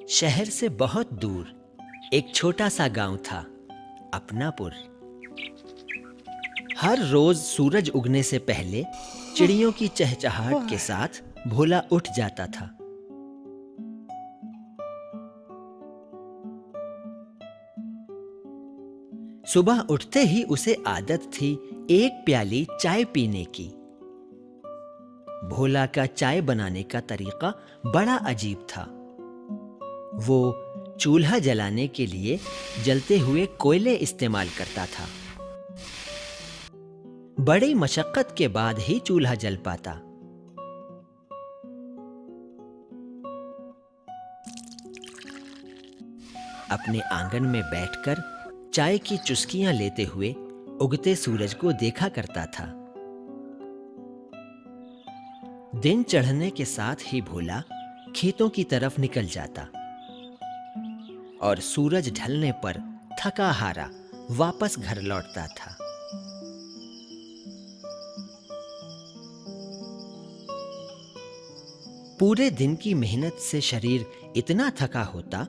शहर से बहुत दूर एक छोटा सा गांव था, अपनापुर। हर रोज सूरज उगने से पहले चिड़ियों की चहचहाहट के साथ भोला उठ जाता था। सुबह उठते ही उसे आदत थी एक प्याली चाय पीने की। भोला का चाय बनाने का तरीका बड़ा अजीब था। वो चूल्हा जलाने के लिए जलते हुए कोयले इस्तेमाल करता था। बड़ी मशक्कत के बाद ही चूल्हा जल पाता। अपने आंगन में बैठकर चाय की चुस्कियां लेते हुए उगते सूरज को देखा करता था। दिन चढ़ने के साथ ही भोला खेतों की तरफ निकल जाता और सूरज ढलने पर थका हारा वापस घर लौटता था। पूरे दिन की मेहनत से शरीर इतना थका होता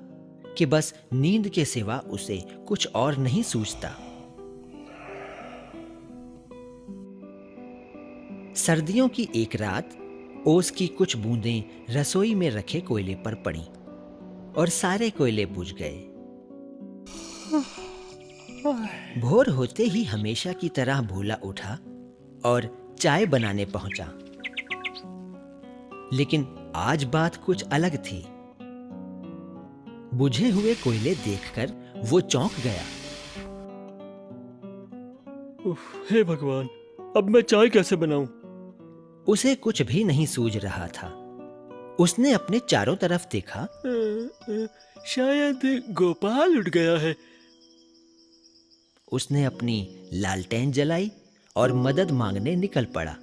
कि बस नींद के सिवा उसे कुछ और नहीं सूझता। सर्दियों की एक रात ओस की कुछ बूंदें रसोई में रखे कोयले पर पड़ी और सारे कोयले बुझ गए। भोर होते ही हमेशा की तरह भोला उठा और चाय बनाने पहुंचा। लेकिन आज बात कुछ अलग थी। बुझे हुए कोयले देखकर वो चौंक गया। हे भगवान, अब मैं चाय कैसे बनाऊं? उसे कुछ भी नहीं सूझ रहा था। उसने अपने चारों तरफ देखा। शायद गोपाल उठ गया है। उसने अपनी लालटेन जलाई और मदद मांगने निकल पड़ा।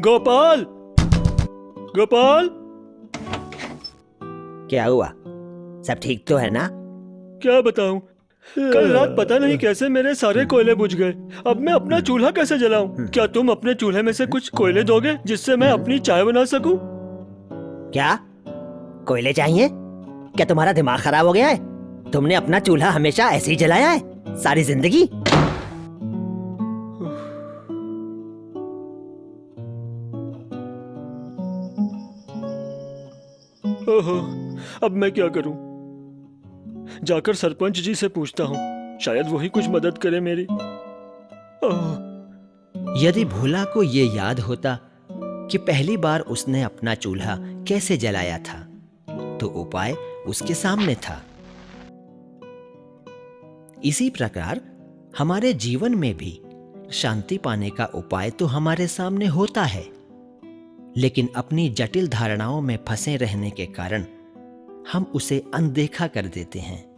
गोपाल! गोपाल! क्या हुआ? सब ठीक तो है ना? क्या बताऊं, कल रात पता नहीं कैसे मेरे सारे कोयले बुझ गए। अब मैं अपना चूल्हा कैसे जलाऊं? क्या तुम अपने चूल्हे में से कुछ कोयले दोगे जिससे मैं अपनी चाय बना सकूं? क्या कोयले चाहिए? क्या तुम्हारा दिमाग खराब हो गया है? तुमने अपना चूल्हा हमेशा ऐसे ही जलाया है सारी जिंदगी? ओहो, अब मैं क्या करूं? जाकर सरपंच जी से पूछता हूं, शायद वही कुछ मदद करे मेरी। यदि भोला को ये याद होता कि पहली बार उसने अपना चूल्हा कैसे जलाया था, तो उपाय उसके सामने था। इसी प्रकार हमारे जीवन में भी शांति पाने का उपाय तो हमारे सामने होता है, लेकिन अपनी जटिल धारणाओं में फंसे रहने के कारण हम उसे अनदेखा कर देते हैं।